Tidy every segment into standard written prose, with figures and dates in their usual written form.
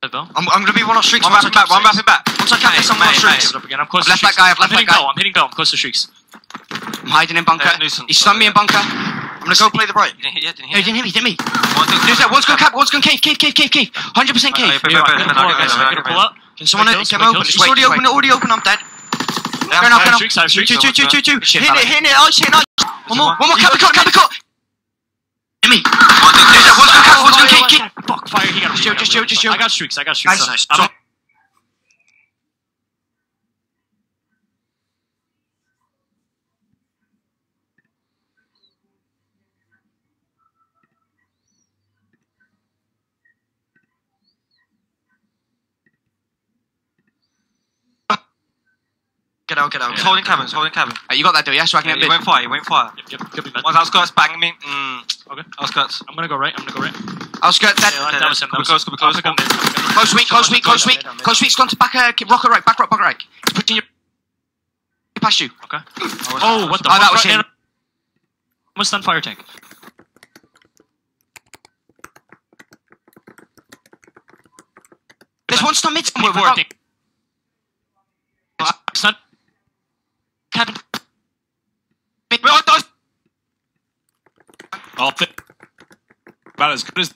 I'm gonna be one on streaks. One rapping back. Once I cap this, I'm on streaks. I've left that guy. I'm hitting bell. I'm close to streaks. I'm hiding in bunker. He stunned me in bunker. I'm gonna go play the right. Didn't hit No, he didn't hit me. One's gone cap. One's gone cave. 100% cave. Pull up. Can someone get me open? It's already open. I'm dead. Fair enough. Two. Hitting it. Ice. One more. Cap. Hit me. One's gone cave. Fuck, fire. He got a Just chill. I got streaks. Nice. Get out. He's holding cabin. You got that, do you? Yeah, so I can get He won't fire. Yep. Could be bad. One's outskirts banging me. Okay. Outskirts. I'm gonna go right. Outskirts dead. That was him. Could be close. Close weak. Close weak's gone to back rocker right. Back right. He's pushing you. Past you. Okay. Oh, what the fuck? That was him. Almost done fire tank. There's one stun mid. Stun. Cabin. I'll think about as good as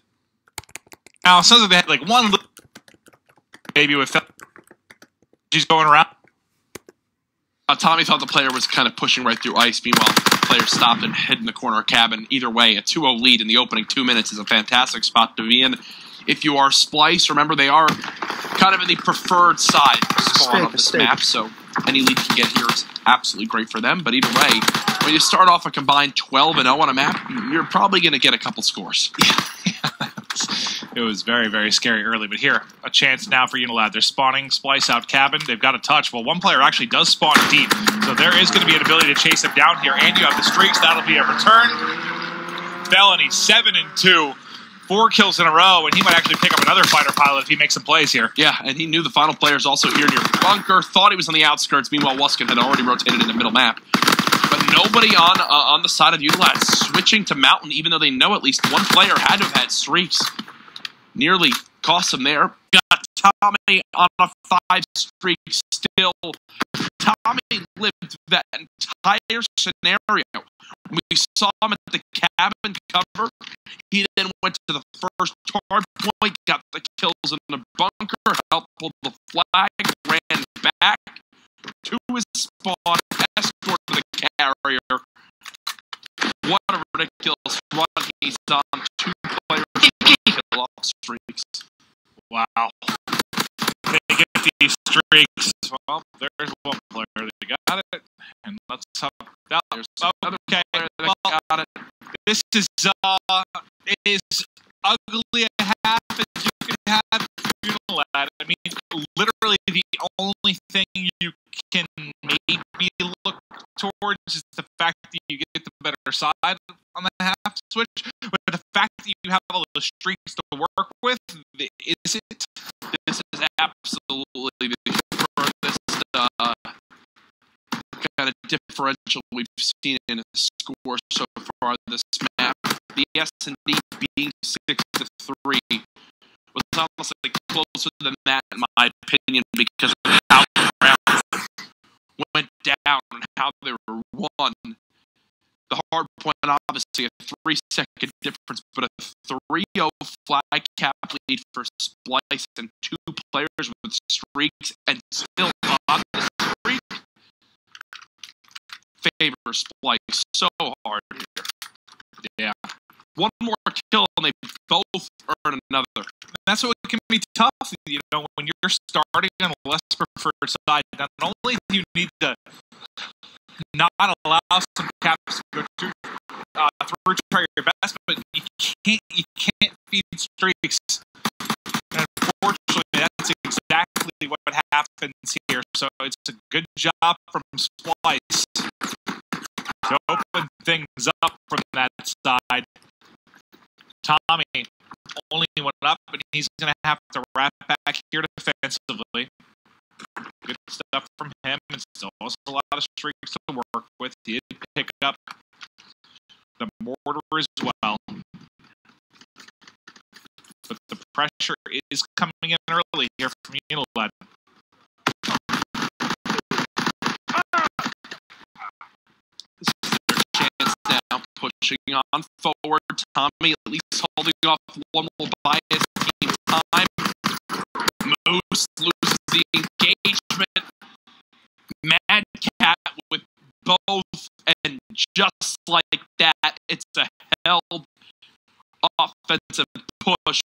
now. It sounds like they had like one maybe with she's going around. Tommy thought the player was kind of pushing right through ice. Meanwhile, the player stopped and hid in the corner cabin. Either way, a 2-0 lead in the opening 2 minutes is a fantastic spot to be in. If you are Splyce, remember they are kind of in the preferred side spawn of this map, so any lead you can get here is absolutely great for them. But either way, when you start off a combined 12-0 on a map, you're probably going to get a couple scores. It was very, very scary early, but here, a chance now for UNILAD. They're spawning Splyce out cabin. They've got a touch. Well, one player actually does spawn deep, so there is going to be an ability to chase him down here, and you have the streaks. That'll be a return. Felony 7-2. 4 kills in a row, and he might actually pick up another fighter pilot if he makes some plays here. Yeah, and he knew the final player's also here near bunker, thought he was on the outskirts. Meanwhile, Wuskin had already rotated in the middle map. But nobody on the side of UNILAD switching to Mountain, even though they know at least one player had to have had streaks. Nearly cost him there. Got Tommy on a 5 streak still. Tommy lived that entire scenario. We saw him at the cabin cover. He then went to the first hard point, got the kills in the bunker, helped pull the flag, ran back to his spawn, escorted the carrier. What a ridiculous run he's on. 2 players kill off streaks. Wow. They get these streaks. Well, there's one player that got it, and let's hope that there's okay. Well, got it. This is ugly a half as you can have UNILAD. I mean, literally the only thing you can maybe look towards is the fact that you get the better side on the half switch, but the fact that you have all the streaks to work with, is it? This is absolutely the furthest kind of differential we've seen in a score so far this map. The S&D being 6-3 was honestly closer than that, in my opinion, because of how the rounds went down and how they were won. The hard point, obviously, a 3-second difference, but a 3-0 flag cap lead for Splyce and 2 players with streaks and still on the streak. Favor Splyce so hard here. Yeah. One more kill and they both earn another. That's what can be tough, you know, when you're starting on a less preferred side. Not only do you need to not allow some caps to go through try your best, but you can't feed streaks. And unfortunately, that's exactly what happens here. So it's a good job from Splyce to open things up from that side. Tommy only went up, but he's going to have to wrap back here defensively. Good stuff from him, and still has a lot of streaks to work with. He did pick up the mortar as well. But the pressure is coming in early here from UNILAD. This is their chance now, pushing on forward. Tommy at least holding off one will buy his team time. Moose loses the engagement. Mad Cat with both, and just like that, it's a held offensive push.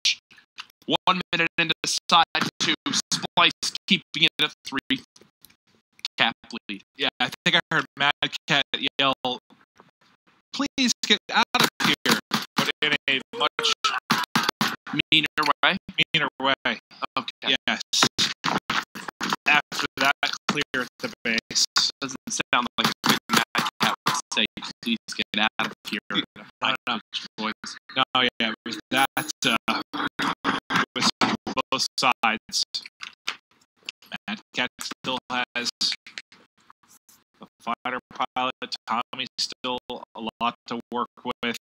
1 minute into side 2, Splyce keeping it at 3 cap lead. Yeah, I think I heard Mad Cat yell, "Please get out of here," but in a much Meaner way. way. Okay. Yes. After that, clear at the base. Doesn't sound like a good Mad Cat would say, "Please get out of here." No, yeah, it was that, with both sides. Mad Cat still has the fighter pilot. Tommy's still a lot to work with.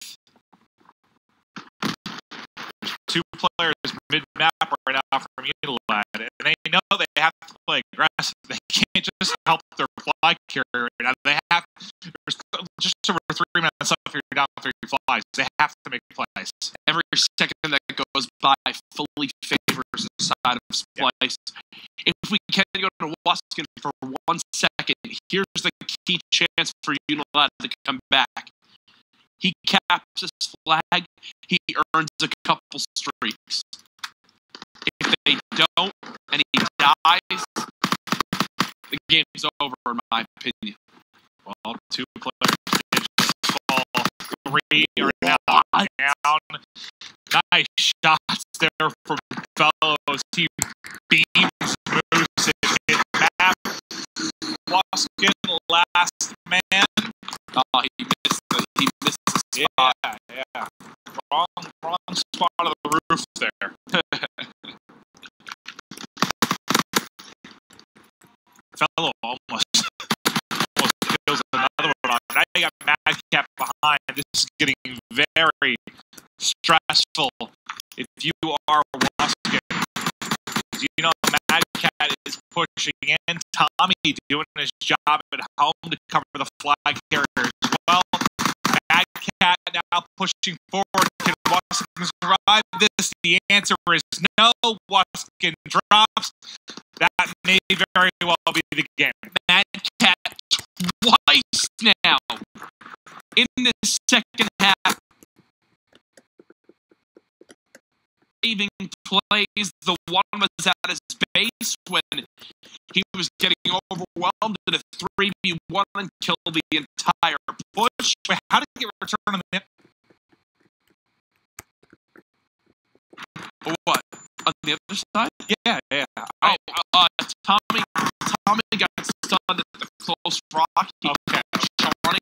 There's 2 players mid-map right now from UNILAD, and they know they have to play aggressive. They can't just help their fly carrier. Now they have. There's just over 3 minutes left. You're down 3 flies. They have to make plays. Every second that goes by fully favors the side of Splyce. If we can go to Waskin for 1 second, here's the key chance for UNILAD to come back. He caps his flag, he earns a couple streaks. If they don't, and he dies, the game's over, in my opinion. Well, 2 players did just fall. 3 are now down. Nice shots there from Fellows. He beams Moose in map. Waskin, last man. Oh, he missed the spot. Yeah. Wrong spot of the roof there. Fellow almost kills another one. Now you got Mad Cat behind. This is getting very stressful if you are Waskin. You know Mad Cat is pushing in. Tommy doing his job at home to cover the flag carrier as well. Mad Cat now pushing forward. Can Waskin survive this? The answer is no. Waskin drops. That may very well be the game. Mad Cat twice now in the second half. Saving plays. The one was at his base when he was getting overwhelmed in a 3v1 and killed the entire push. Wait, how did he get return on the What? On the other side? Yeah. Tommy got stunned at the close rock. Okay. Running.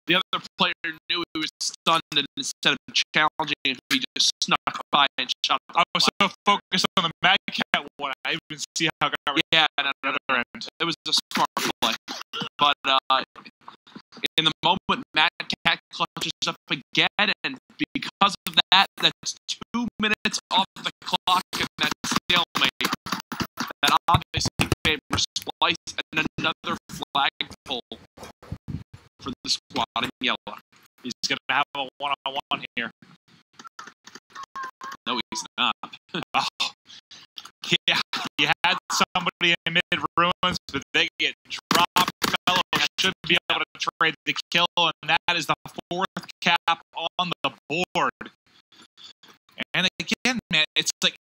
The other player knew he was stunned, and instead of challenging him, he just snuck by and shot. I was so focused on the Mad Cat one, I didn't see how it got Yeah, no. end. It was a smart play. But in the moment, Mad Cat clutches up again, and because of that, that's 2 minutes off the clock, and that stalemate. That obviously favors Splyce, and another flagpole for the squad in yellow. He's going to have a one-on-one here. No, he's not. Oh. Yeah, you had somebody in mid-ruins, but they get dropped. Fellow should be able to trade the kill, and that is the 4th cap on the board. And again, man, it's like...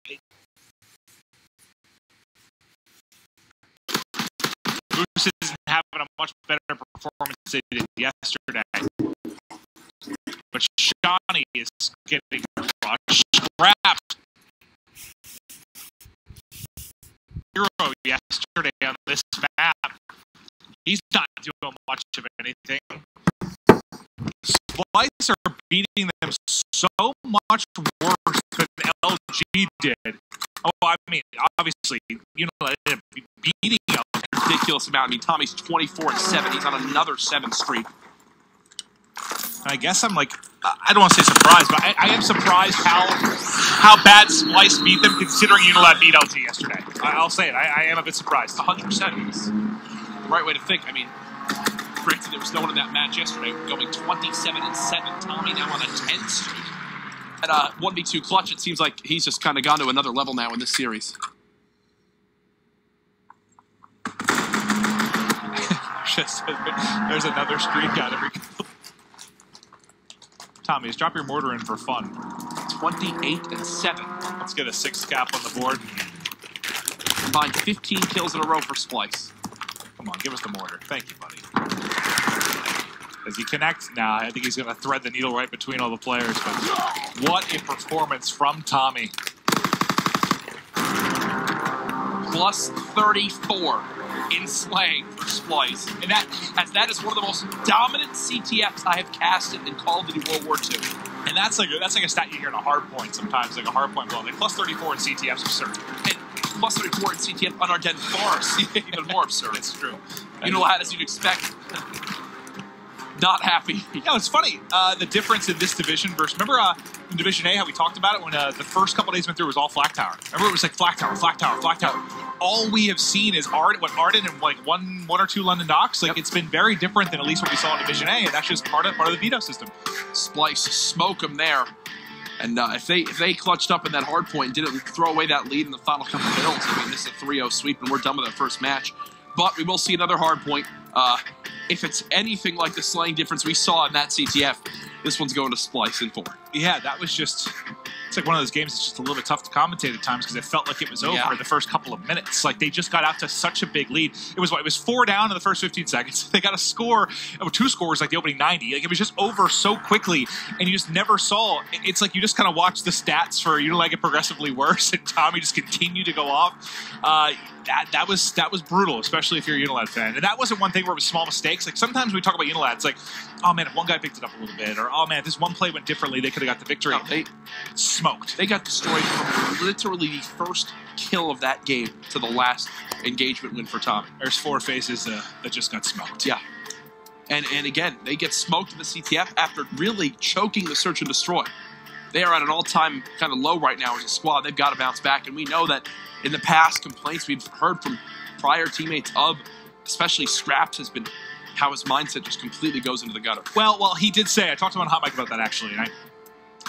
Moose isn't having a much better performance than he did yesterday. But Shawnee is getting scrapped. Hero yesterday on this map. He's not doing much of anything. Splyce are beating them so much worse than LG did. Oh, I mean, obviously, you know, beating LG. Ridiculous amount. I mean, Tommy's 24-7. He's on another 7 streak. And I guess I'm like, I don't want to say surprised, but I am surprised how bad Splyce beat them, considering UNILAD beat LG yesterday. I'll say it. I am a bit surprised. 100%. It's the right way to think. I mean, granted, there was no one in that match yesterday, going 27-7. Tommy now on a 10 streak. At a 1v2 clutch, it seems like he's just kind of gone to another level now in this series. There's another streak out every. Tommy, just drop your mortar in for fun. 28-7. Let's get a 6 cap on the board. Combined 15 kills in a row for Splyce. Come on, give us the mortar. Thank you, buddy. Does he connect? Nah, I think he's going to thread the needle right between all the players. But what a performance from Tommy. Plus 34 in slaying for Splyce. And that is one of the most dominant CTFs I have casted in Call of Duty World War II. And that's like a stat you hear in a hard point sometimes, like a hard point blow. Like plus 34 in CTF's absurd. And plus 34 in CTF on our dead farce, even more absurd. It's true. UNILAD, as you'd expect, not happy. Yeah, it's funny. The difference in this division versus, remember in Division A how we talked about it when the first couple days went through, it was all Flak Tower. Remember it was like Flak Tower, Flak Tower, Flak Tower. All we have seen is Arden and like one or two London docks. Like It's been very different than at least what we saw in Division A, and that's just part of the veto system. Splyce smoke them there. And if they clutched up in that hard point and didn't throw away that lead in the final couple of builds, I mean, this is a 3-0 sweep, and we're done with that first match. But we will see another hard point. If it's anything like the slaying difference we saw in that CTF, this one's going to Splyce in 4. Yeah, that was just... It's like one of those games that's just a little bit tough to commentate at times because it felt like it was over in the first couple of minutes. Like, they just got out to such a big lead. It was 4 down in the first 15 seconds. They got a score, 2 scores like the opening 90. Like, it was just over so quickly, and you just never saw... It's like you just kind of watched the stats for UNILAD get progressively worse, and Tommy just continued to go off. That was brutal, especially if you're a UNILAD fan. And that wasn't one thing where it was small mistakes. Like, sometimes when we talk about UNILAD, it's like, oh, man, if one guy picked it up a little bit, or, oh, man, if this one play went differently, they could have got the victory. No, they smoked. They got destroyed from literally the first kill of that game to the last engagement win for Tommy. There's 4 faces that just got smoked. Yeah. And again, they get smoked in the CTF after really choking the search and destroy. They are at an all-time kind of low right now as a squad. They've got to bounce back, and we know that in the past, complaints we've heard from prior teammates of, especially Scraps, has been how his mindset just completely goes into the gutter. Well, he did say, I talked to him on Hot Mic about that actually, and I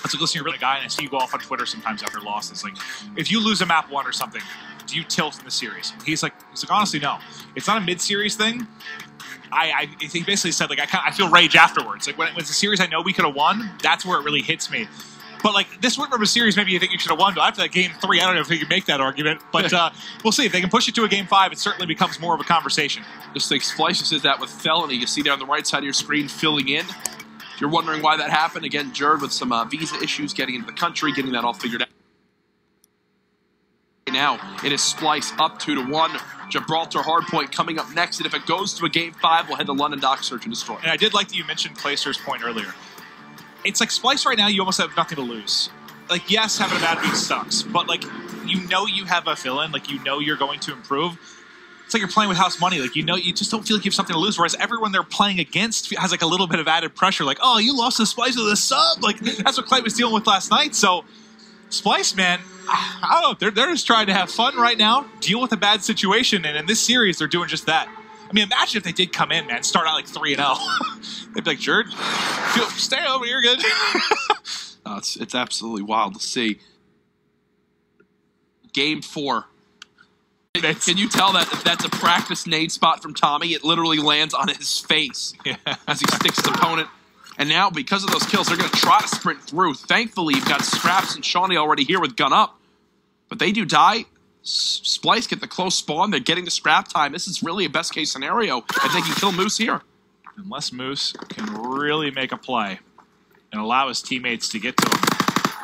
was like, listen, you're a guy, and I see you go off on Twitter sometimes after losses. Like, if you lose a map 1 or something, do you tilt in the series? He's like, honestly, no. It's not a mid-series thing. He basically said, like, I feel rage afterwards. Like, when it's a series I know we could have won, that's where it really hits me. But, like, this one from a series, maybe you think you should have won, but after that game 3, I don't know if we can make that argument. But we'll see. If they can push it to a game 5, it certainly becomes more of a conversation. Just like Splyce says that with Felony. You see there on the right side of your screen filling in. If you're wondering why that happened, again, Jared with some visa issues getting into the country, getting that all figured out. Now, it is Splyce up 2-1. Gibraltar hardpoint coming up next, and if it goes to a game 5, we'll head to London Dock, search and destroy. And I did like that you mentioned Placer's point earlier. It's like Splyce right now, you almost have nothing to lose. Like, yes, having a bad week sucks, but, like, you know you have a fill-in, like, you know you're going to improve. It's like you're playing with house money. Like, you know, you just don't feel like you have something to lose, whereas everyone they're playing against has, like, a little bit of added pressure. Like, oh, you lost to Splyce with a sub? Like, that's what Clay was dealing with last night. So, Splyce, man, I don't know. They're just trying to have fun right now, deal with a bad situation, and in this series, they're doing just that. I mean, imagine if they did come in, man, start out like 3-0. They'd be like, Jared, stay over, you're good. No, it's absolutely wild to see. Game 4. Can you tell that that's a practice nade spot from Tommy? It literally lands on his face as he sticks his opponent. And now, because of those kills, they're going to try to sprint through. Thankfully, you've got Scraps and Shawnee already here with gun up. But they do die. Splyce get the close spawn. They're getting the scrap time. This is really a best-case scenario. And they can kill Moose here. Unless Moose can really make a play and allow his teammates to get to him.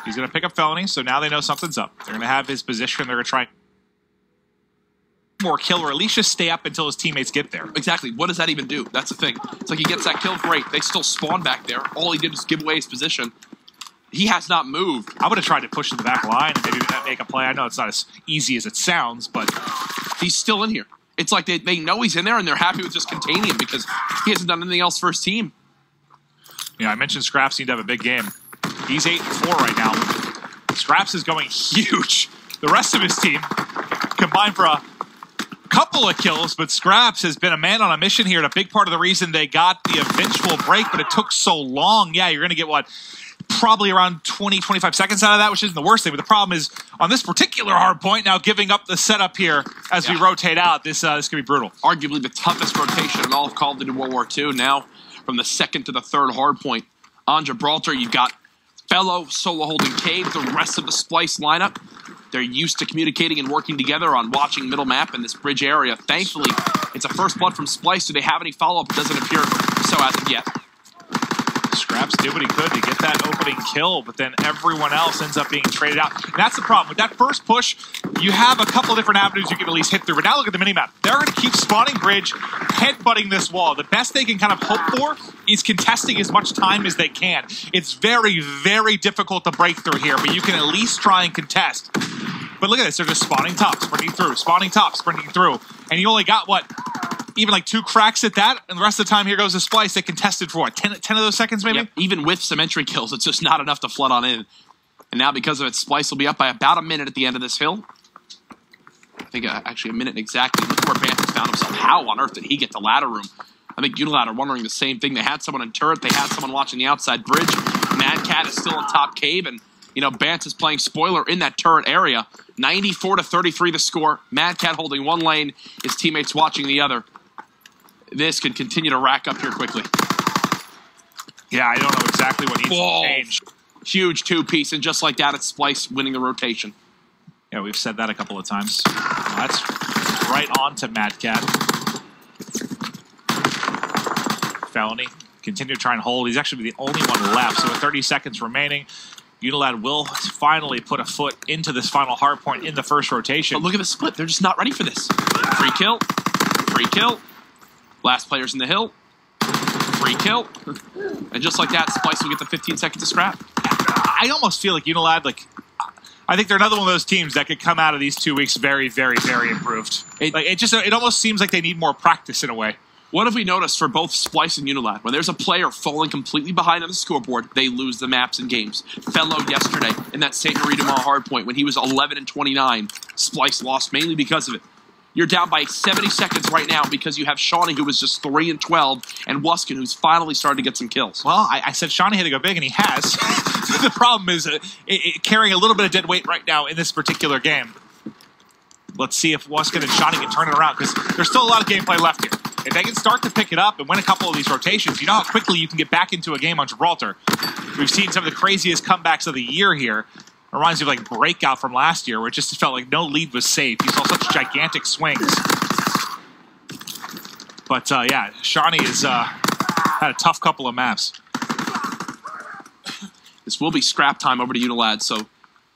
He's going to pick up Felony, so now they know something's up. They're going to have his position. They're going to try more kill, or at least just stay up until his teammates get there. Exactly. What does that even do? That's the thing. It's like he gets that kill, great. They still spawn back there. All he did was give away his position. He has not moved. I would have tried to push to the back line and maybe make a play. I know it's not as easy as it sounds, but he's still in here. It's like they know he's in there and they're happy with just containing him because he hasn't done anything else for his team. Yeah, I mentioned Scraps need to have a big game. He's 8-4 right now. Scraps is going huge. The rest of his team combined for a couple of kills, but Scraps has been a man on a mission here, and a big part of the reason they got the eventual break, but it took so long. Yeah, you're going to get, what, probably around 20, 25 seconds out of that, which isn't the worst thing, but the problem is, on this particular hard point, now giving up the setup here as we rotate out, this could be brutal. Arguably the toughest rotation in all of Call of Duty World War II. Now, from the second to the third hard point, on Gibraltar, you've got Fellow solo holding Cave, the rest of the Splyce lineup. They're used to communicating and working together on watching middle map in this bridge area. Thankfully, it's a first blood from Splyce. Do they have any follow-up? It doesn't appear so as of yet. Scraps did what he could to get that opening kill, but then everyone else ends up being traded out. And that's the problem. With that first push, you have a couple different avenues you can at least hit through. But now look at the minimap. They're going to keep spawning bridge, headbutting this wall. The best they can kind of hope for is contesting as much time as they can. It's very, very difficult to break through here, but you can at least try and contest. But look at this. They're just spawning top, sprinting through, spawning top, sprinting through. And you only got, what, even like 2 cracks at that, and the rest of the time here goes the Splyce. They contested for what, 10 of those seconds maybe? Yep. Even with some entry kills, it's just not enough to flood on in. And now because of it, Splyce will be up by about a minute at the end of this hill. I think actually a minute exactly. Look where Bantus found himself. How on earth did he get to ladder room? I think UNILAD are wondering the same thing. They had someone in turret. They had someone watching the outside bridge. Mad Cat is still in top cave, and Bance is playing spoiler in that turret area. 94-33 the score. Mad Cat holding one lane, his teammates watching the other. This could continue to rack up here quickly. Yeah, I don't know exactly what needs to change. Huge two-piece, and just like that, it's Splyce winning the rotation. Yeah, we've said that a couple of times. That's right on to Mad Cat. Felony. Continue to try and hold. He's actually the only one left, so with 30 seconds remaining, UNILAD will finally put a foot into this final hard point in the first rotation. But look at the split. They're just not ready for this. Free kill. Free kill. Last player's in the hill. Free kill. And just like that, Splyce will get the 15 seconds to scrap. I almost feel like UNILAD, I think they're another one of those teams that could come out of these 2 weeks very, very, very improved. It almost seems like they need more practice in a way. What have we noticed for both Splyce and UNILAD? When there's a player falling completely behind on the scoreboard, they lose the maps and games. Fellow yesterday in that St. Marie-du-Mont hardpoint when he was 11-29, Splyce lost mainly because of it. You're down by 70 seconds right now because you have Shawnee, who was just 3-12, and Wuskin, who's finally started to get some kills. Well, I said Shawnee had to go big, and he has. The problem is carrying a little bit of dead weight right now in this particular game. Let's see if Wuskin and Shawnee can turn it around, because there's still a lot of gameplay left here. If they can start to pick it up and win a couple of these rotations, you know how quickly you can get back into a game on Gibraltar. We've seen some of the craziest comebacks of the year here. It reminds me of Breakout from last year, where it just felt like no lead was safe. You saw such gigantic swings. But yeah, Shawnee has had a tough couple of maps. This will be scrap time over to UNILAD, so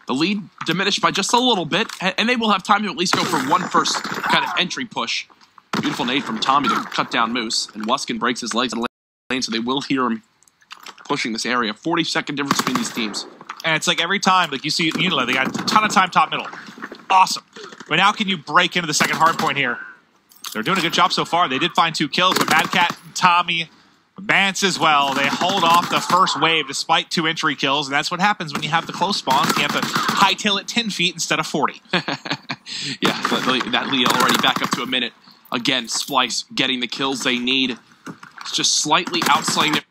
the lead diminished by just a little bit, and they will have time to at least go for one first kind of entry push. Beautiful nade from Tommy to cut down Moose, and Wuskin breaks his legs in the lane, so they will hear him pushing this area. 40-second difference between these teams. And it's like every time, you see UNILAD, they got a ton of time top middle. Awesome. But now can you break into the second hard point here? They're doing a good job so far. They did find 2 kills, but Mad Cat, Tommy, Bance as well. They hold off the first wave despite 2 entry kills, and that's what happens when you have the close spawns. You have to hightail it 10 feet instead of 40. Yeah, but that lead already back up to a minute. Again, Splyce getting the kills they need. It's just slightly outslaying it.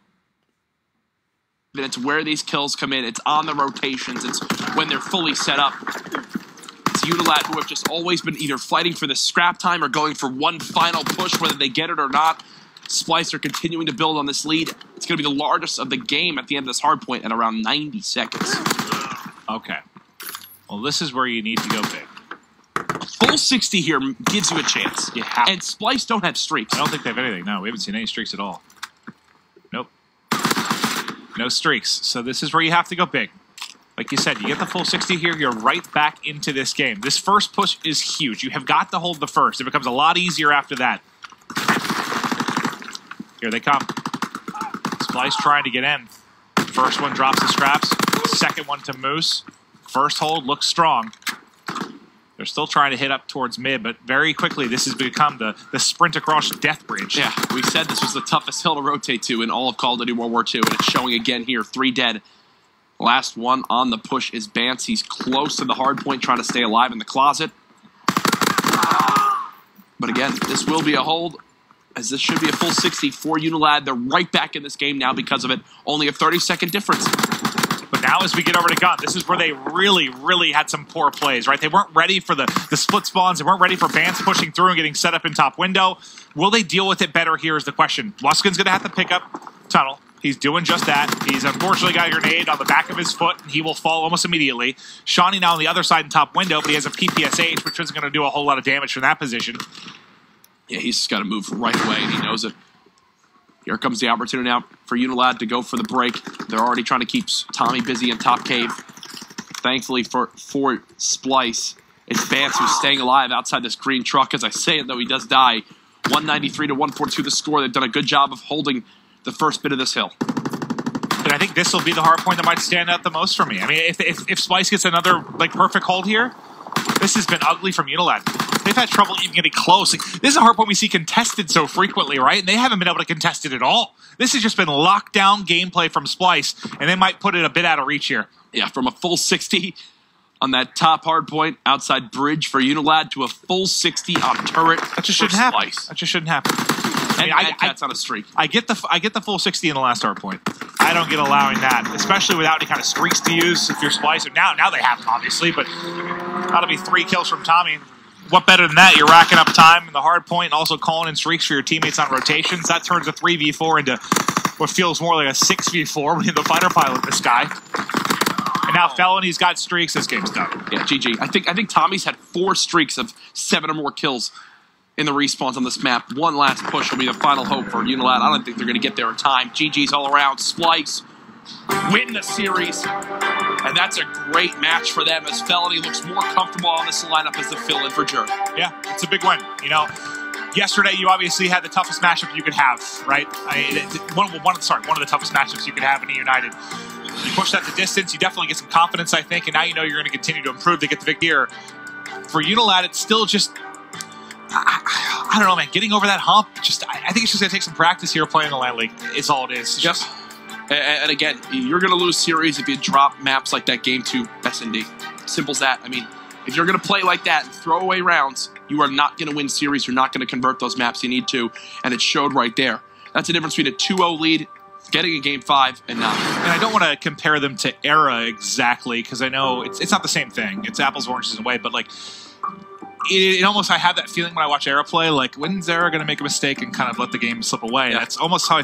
It's where these kills come in. It's on the rotations. It's when they're fully set up. It's UNILAD who have just always been either fighting for the scrap time or going for one final push, whether they get it or not. Splyce are continuing to build on this lead. It's going to be the largest of the game at the end of this hardpoint at around 90 seconds. Okay. Well, this is where you need to go big. Full 60 here gives you a chance. And Splyce don't have streaks. I don't think they have anything. No, we haven't seen any streaks at all. Nope. No streaks. So this is where you have to go big. Like you said, you get the full 60 here, you're right back into this game. This first push is huge. You have got to hold the first. It becomes a lot easier after that. Here they come. Splyce trying to get in. First one drops the scraps. Second one to Moose. First hold looks strong. They're They're still trying to hit up towards mid, but very quickly this has become the sprint across Death Bridge. Yeah, we said this was the toughest hill to rotate to in all of Call of Duty World War II, and it's showing again here. 3 dead. Last one on the push is Bance. He's close to the hard point, trying to stay alive in the closet. But again, this will be a hold, as this should be a full 60 for UNILAD. They're right back in this game now because of it. Only a 30-second difference. But now as we get over to Gun, this is where they really, really had some poor plays, right? They weren't ready for the split spawns. They weren't ready for Bance pushing through and getting set up in top window. Will they deal with it better here is the question. Luskin's going to have to pick up tunnel. He's doing just that. He's unfortunately got a grenade on the back of his foot, and he will fall almost immediately. Shawnee now on the other side in top window, but he has a PPSH, which isn't going to do a whole lot of damage from that position. Yeah, he's just got to move right away, and he knows it. Here comes the opportunity now for UNILAD to go for the break. They're already trying to keep Tommy busy in top cave. Thankfully for Splyce, it's Bance who's staying alive outside this green truck. As I say it, though, he does die. 193 to 142 the score. They've done a good job of holding the first bit of this hill. And I think this will be the hard point that might stand out the most for me. I mean, if Splyce gets another perfect hold here, this has been ugly from UNILAD. They've had trouble even getting close. This is a hard point we see contested so frequently, right? And they haven't been able to contest it at all. This has just been lockdown gameplay from Splyce, and they might put it a bit out of reach here. Yeah, from a full 60 on that top hard point outside bridge for UNILAD to a full 60 on turret. That just shouldn't happen. That just shouldn't happen. And Mad Cat's on a streak. I get the full 60 in the last hard point. I don't get allowing that, especially without any kind of streaks to use if you're Splyce. Now they have them, obviously, but that'll be 3 kills from Tommy. What better than that? You're racking up time in the hard point and also calling in streaks for your teammates on rotations. That turns a 3v4 into what feels more like a 6v4 when you're the fighter pilot this guy. And now Felony's got streaks. This game's done. Yeah, GG. I think Tommy's had 4 streaks of 7 or more kills in the respawns on this map. One last push will be the final hope for UNILAD. I don't think they're going to get there in time. GG's all around. Splyce win the series. And that's a great match for them as Felony looks more comfortable on this lineup as the fill-in for Jerk. Yeah, it's a big win. You know, yesterday you obviously had the toughest matchup you could have, right? One of the toughest matchups you could have in a United. You push that the distance, you definitely get some confidence, I think, and now you know you're going to continue to improve to get the victory here. For UNILAD, it's still just, I don't know, man, getting over that hump, I think it's just going to take some practice here playing the LAN League is all it is. Just, and again, you're going to lose series if you drop maps like that game to S&D. Simple as that. I mean, if you're going to play like that and throw away rounds, you are not going to win series. You're not going to convert those maps you need to, and it showed right there. That's the difference between a 2-0 lead, getting a Game 5, and not. And I don't want to compare them to Era exactly, because I know it's not the same thing. It's apples and oranges in a way, but like, it almost, I have that feeling when I watch Era play, like, when's Era going to make a mistake and kind of let the game slip away? Yeah. That's almost how I feel